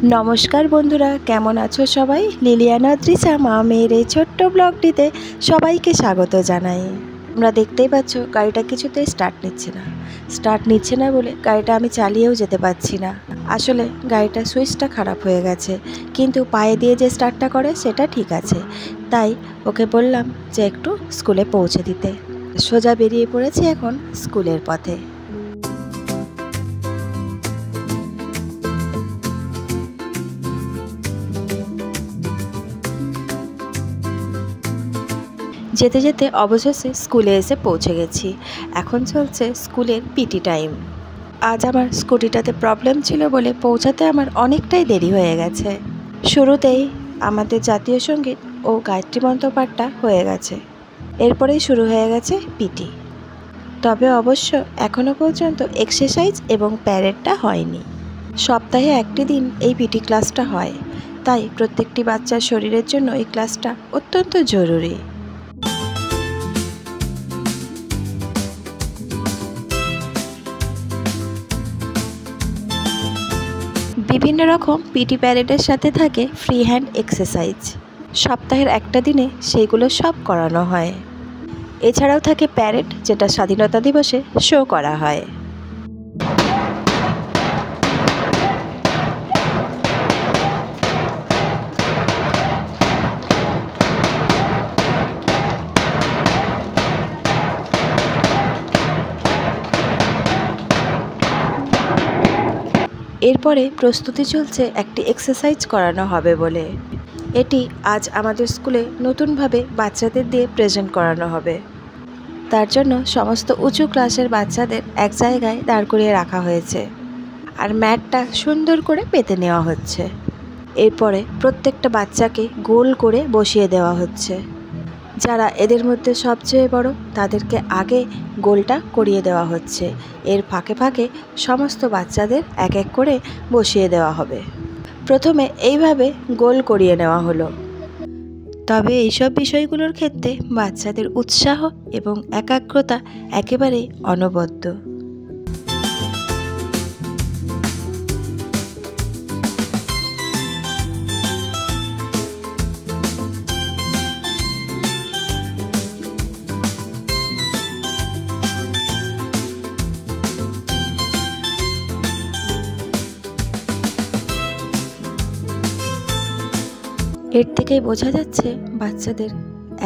नमस्कार बंधुरा केमन आछो सबाई। लिलियाना तृषा मा मेयेर एई छोट्ट ब्लगटिते सबाइके स्वागत जानाई। तोमरा देखतेई पाচ্ছো गाड़ीटा किछुतेई स्टार्ट निচ্ছে ना बोले गाड़ीटा आमी चालिয়েও যেতে পারছি না। আসলে গাড়িটা সুইচটা খারাপ হয়ে গেছে, কিন্তু পায়ে দিয়ে যে স্টার্টটা করে সেটা ঠিক আছে। তাই ওকে বললাম যে একটু স্কুলে পৌঁছে দিতে। সোজা বেরিয়ে পড়েছি এখন স্কুলের পথে। যেতে যেতে অবশেষে স্কুলে এসে পৌঁছে গেছি। এখন চলছে স্কুলের পিটি টাইম। আজ আমার স্কুটিটাতে প্রবলেম ছিল বলে পৌঁছাতে আমার অনেকটাই দেরি হয়ে গেছে। শুরুতেই আমাদের জাতীয় সঙ্গীত ও গায়ত্রী মন্ত্র পাঠটা হয়ে গেছে, এরপরেই শুরু হয়ে গেছে পিটি। তবে অবশ্য এখনও পর্যন্ত এক্সারসাইজ এবং প্যারেডটা হয়নি। সপ্তাহে একটি দিন এই পিটি ক্লাসটা হয়, তাই প্রত্যেকটি বাচ্চার শরীরের জন্য এই ক্লাসটা অত্যন্ত জরুরি। বিভিন্ন রকম পিটি প্যারেডের সাথে থাকে ফ্রি হ্যান্ড এক্সারসাইজ। সপ্তাহের একটা দিনে সেইগুলো সব করানো হয়। এছাড়াও থাকে প্যারেড, যেটা স্বাধীনতা দিবসে শো করা হয়। এরপরে প্রস্তুতি চলছে একটি এক্সারসাইজ করানো হবে বলে। এটি আজ আমাদের স্কুলে নতুনভাবে বাচ্চাদের দিয়ে প্রেজেন্ট করানো হবে। তার জন্য সমস্ত উঁচু ক্লাসের বাচ্চাদের এক জায়গায় দাঁড় করিয়ে রাখা হয়েছে, আর ম্যাটটা সুন্দর করে পেতে নেওয়া হচ্ছে। এরপরে প্রত্যেকটা বাচ্চাকে গোল করে বসিয়ে দেওয়া হচ্ছে। যারা এদের মধ্যে সবচেয়ে বড় তাদেরকে আগে গোলটা করিয়ে দেওয়া হচ্ছে। এর ফাঁকে ফাঁকে সমস্ত বাচ্চাদের এক এক করে বসিয়ে দেওয়া হবে। প্রথমে এইভাবে গোল করিয়ে নেওয়া হলো। তবে এইসব বিষয়গুলোর ক্ষেত্রে বাচ্চাদের উৎসাহ এবং একাগ্রতা একেবারেই অনবদ্য। এর থেকেই বোঝা যাচ্ছে বাচ্চাদের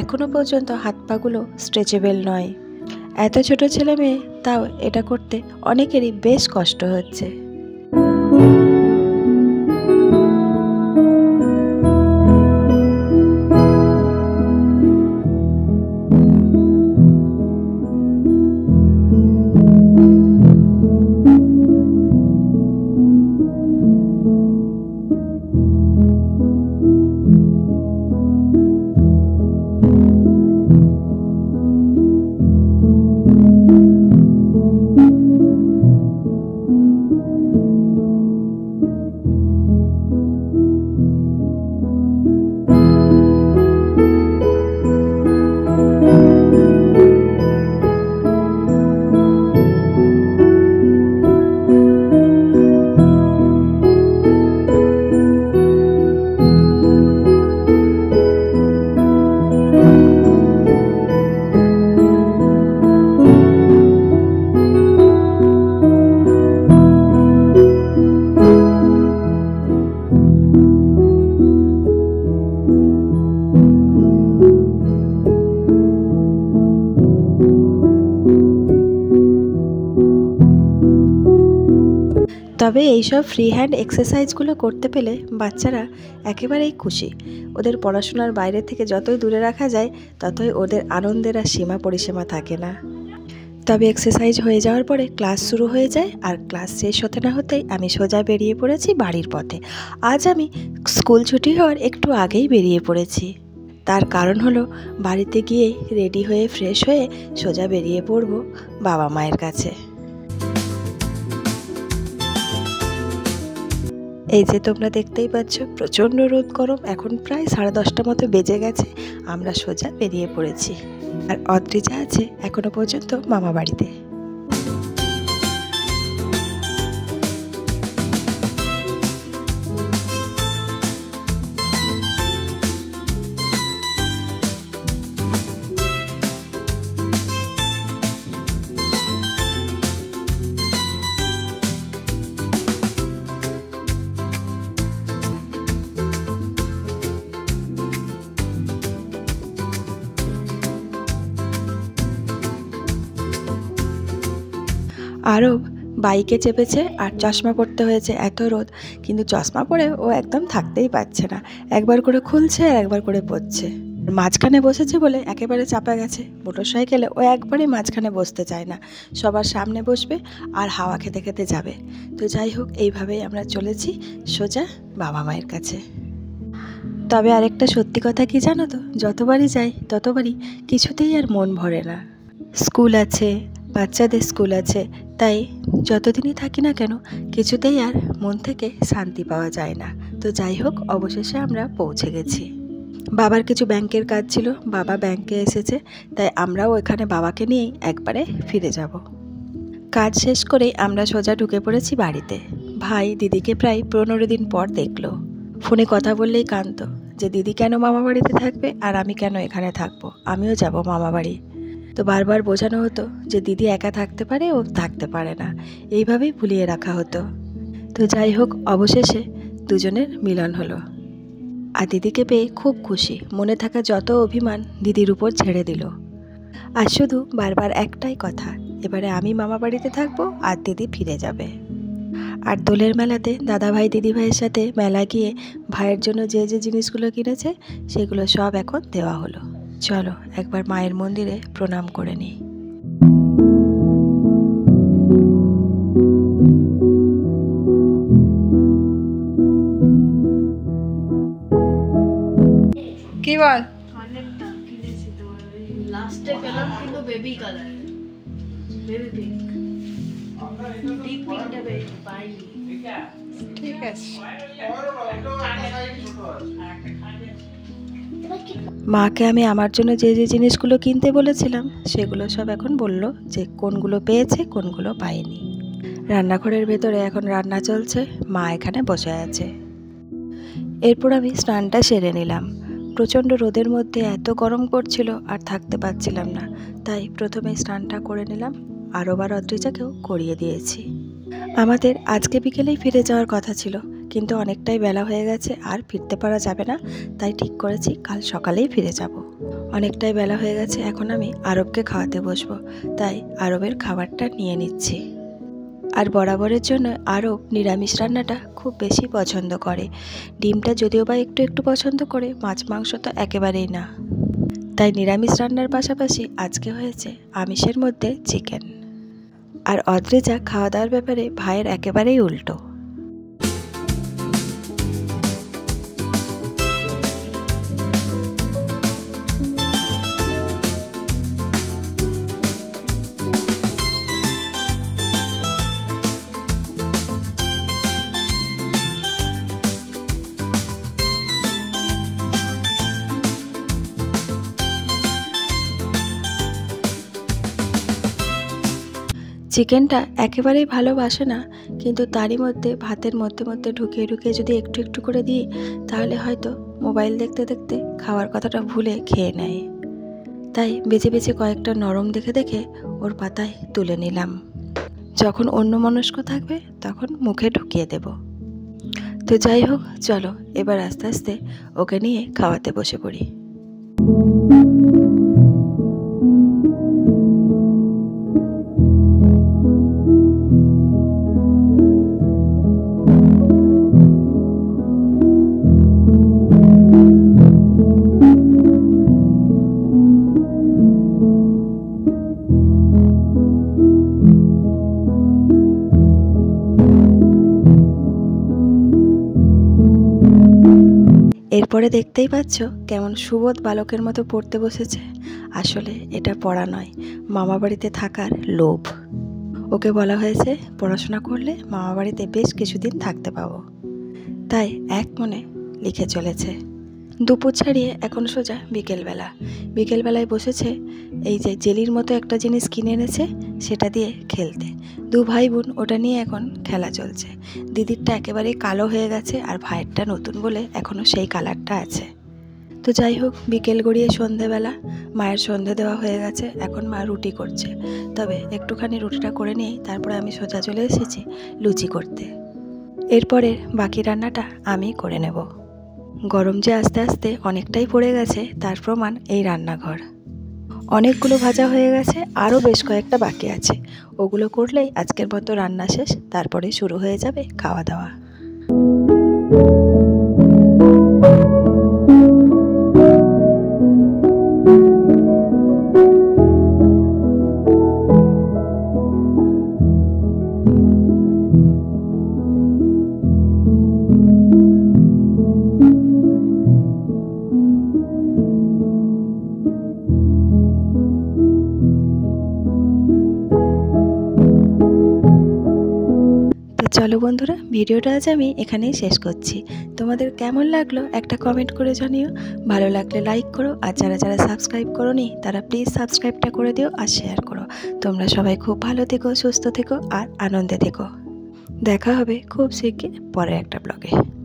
এখনও পর্যন্ত হাত পাগুলো স্ট্রেচেবল নয়। এত ছোট ছেলে মেয়ে, তাও এটা করতে অনেকেরই বেশ কষ্ট হচ্ছে। তবে এইসব ফ্রি হ্যান্ড এক্সারসাইজগুলো করতে পেলে বাচ্চারা একেবারেই খুশি। ওদের পড়াশোনার বাইরে থেকে যতই দূরে রাখা যায় ততই ওদের আনন্দের আর সীমা পরিসীমা থাকে না। তবে এক্সারসাইজ হয়ে যাওয়ার পরে ক্লাস শুরু হয়ে যায়, আর ক্লাস শেষ হতে না হতেই আমি সোজা বেরিয়ে পড়েছি বাড়ির পথে। আজ আমি স্কুল ছুটি হওয়ার একটু আগেই বেরিয়ে পড়েছি। তার কারণ হলো বাড়িতে গিয়ে রেডি হয়ে ফ্রেশ হয়ে সোজা বেরিয়ে পড়ব বাবা মায়ের কাছে। এই যে তোমরা দেখতেই পাচ্ছ প্রচণ্ড রোদ গরম, এখন প্রায় 10:30 মতো বেজে গেছে। আমরা সোজা বেরিয়ে পড়েছি, আর অদ্রিজা আছে এখনো পর্যন্ত মামা বাড়িতে। আরব বাইকে চেপেছে আর চশমা পরতে হয়েছে, এত রোদ, কিন্তু চশমা পরে ও একদম থাকতেই পারছে না, একবার করে খুলছে আর একবার করে পড়ছে। মাঝখানে বসেছে বলে একেবারে চাপা গেছে। মোটর সাইকেলে ও একবারেই মাঝখানে বসতে চায় না, সবার সামনে বসবে আর হাওয়া খেতে খেতে যাবে। তো যাই হোক, এইভাবেই আমরা চলেছি সোজা বাবা মায়ের কাছে। তবে আরেকটা সত্যি কথা কি জানো তো, যতবারই যাই ততবারই কিছুতেই আর মন ভরে না। স্কুল আছে, বাচ্চাদের স্কুল আছে, তাই যতদিনই থাকি না কেন কিছুতেই আর মন থেকে শান্তি পাওয়া যায় না। তো যাই হোক, অবশেষে আমরা পৌঁছে গেছি। বাবার কিছু ব্যাংকের কাজ ছিল, বাবা ব্যাংকে এসেছে, তাই আমরাও এখানে বাবাকে নিয়েই একবারে ফিরে যাব। কাজ শেষ করেই আমরা সোজা ঢুকে পড়েছি বাড়িতে। ভাই দিদিকে প্রায় 15 দিন পর দেখলো। ফোনে কথা বললেই কাঁদত যে দিদি কেন মামা বাড়িতে থাকবে আর আমি কেন এখানে থাকবো, আমিও যাব মামা বাড়ি। তো বারবার বোঝানো হতো যে দিদি একা থাকতে পারে, ও থাকতে পারে না, এইভাবেই ভুলিয়ে রাখা হতো। তো যাই হোক, অবশেষে দুজনের মিলন হলো। আর দিদিকে পেয়ে খুব খুশি, মনে থাকা যত অভিমান দিদির উপর ছেড়ে দিল। আর শুধু বারবার একটাই কথা, এবারে আমি মামা বাড়িতে থাকবো আর দিদি ফিরে যাবে। আর দোলের মেলাতে দাদাভাই দিদিভাইয়ের সাথে মেলা গিয়ে ভাইয়ের জন্য যে যে জিনিসগুলো কিনেছে সেগুলো সব এখন দেওয়া হলো। চলো একবার মায়ের মন্দিরে প্রণাম করে নিই। কি বল? অনেকটা কিনেছি তো, লাস্টে পেলাম কিন্তু baby colour, baby pink, deep পিঙ্কটা পাইনি। ঠিক আছে। মাকে আমি আমার জন্য যে যে জিনিসগুলো কিনতে বলেছিলাম সেগুলো সব এখন বললো যে কোনগুলো পেয়েছে কোনগুলো পায়নি। রান্নাঘরের ভেতরে এখন রান্না চলছে, মা এখানে বসে আছে। এরপর আমি স্নানটা সেরে নিলাম। প্রচণ্ড রোদের মধ্যে এত গরম করছিল আর থাকতে পারছিলাম না, তাই প্রথমে স্নানটা করে নিলাম। আরব আর অদ্রিজাকেও করিয়ে দিয়েছি। আমাদের আজকে বিকেলেই ফিরে যাওয়ার কথা ছিল, কিন্তু অনেকটাই বেলা হয়ে গেছে আর ফিরতে পারা যাবে না, তাই ঠিক করেছি কাল সকালেই ফিরে যাব। অনেকটাই বেলা হয়ে গেছে, এখন আমি আরবকে খাওয়াতে বসবো, তাই আরবের খাবারটা নিয়ে নিচ্ছি। আর বরাবরের জন্য আরব নিরামিষ রান্নাটা খুব বেশি পছন্দ করে। ডিমটা যদিও বা একটু একটু পছন্দ করে, মাছ মাংস তো একেবারেই না। তাই নিরামিষ রান্নার পাশাপাশি আজকে হয়েছে আমিষের মধ্যে চিকেন। আর অদ্রিজা খাওয়া দাওয়ার ব্যাপারে ভাইয়ের একেবারেই উল্টো। চিকেনটা একেবারেই ভালোবাসে না, কিন্তু তারই মধ্যে ভাতের মধ্যে মধ্যে ঢুকিয়ে ঢুকিয়ে যদি একটু একটু করে দিই তাহলে হয়তো মোবাইল দেখতে দেখতে খাওয়ার কথাটা ভুলে খেয়ে নেয়। তাই বেছে বেছে কয়েকটা নরম দেখে দেখে ওর পাতায় তুলে নিলাম। যখন অন্যমনস্ক থাকবে তখন মুখে ঢুকিয়ে দেব। তো যাই হোক, চলো এবার আস্তে আস্তে ওকে নিয়ে খাওয়াতে বসে পড়ি। এরপরে দেখতেই পাচ্ছ কেমন সুবোধ বালকের মতো পড়তে বসেছে। আসলে এটা পড়া নয়, মামা বাড়িতে থাকার লোভ। ওকে বলা হয়েছে পড়াশোনা করলে মামা বাড়িতে বেশ কিছুদিন থাকতে পাবো, তাই এক মনে লিখে চলেছে। দুপুর ছাড়িয়ে এখন সোজা বিকেলবেলায় বসেছে এই যে জেলির মতো একটা জিনিস কিনে এনেছে সেটা দিয়ে খেলতে। দু ভাই বোন ওটা নিয়ে এখন খেলা চলছে। দিদিরটা একেবারেই কালো হয়ে গেছে আর ভাইয়েরটা নতুন বলে এখনও সেই কালারটা আছে। তো যাই হোক, বিকেল গড়িয়ে সন্ধেবেলা, মায়ের সন্ধে দেওয়া হয়ে গেছে, এখন মা রুটি করছে। তবে একটুখানি রুটিটা করে নিয়েই তারপরে আমি সোজা চলে এসেছি লুচি করতে। এরপরের বাকি রান্নাটা আমি করে নেব। গরম যে আস্তে আস্তে অনেকটাই পড়ে গেছে তার প্রমাণ এই রান্নাঘর। অনেকগুলো ভাজা হয়ে গেছে, আরও বেশ কয়েকটা বাকি আছে। ওগুলো করলেই আজকের মতো রান্না শেষ, তারপরে শুরু হয়ে যাবে খাওয়া দাওয়া। চলো বন্ধুরা, ভিডিওটা আজ আমি এখানেই শেষ করছি। তোমাদের কেমন লাগলো একটা কমেন্ট করে জানিও। ভালো লাগলে লাইক করো, আর যারা যারা সাবস্ক্রাইব করোনি তারা প্লিজ সাবস্ক্রাইবটা করে দিও আর শেয়ার করো। তোমরা সবাই খুব ভালো থেকো, সুস্থ থেকো আর আনন্দে থেকো। দেখা হবে খুব শিগগির পরের একটা ব্লগে।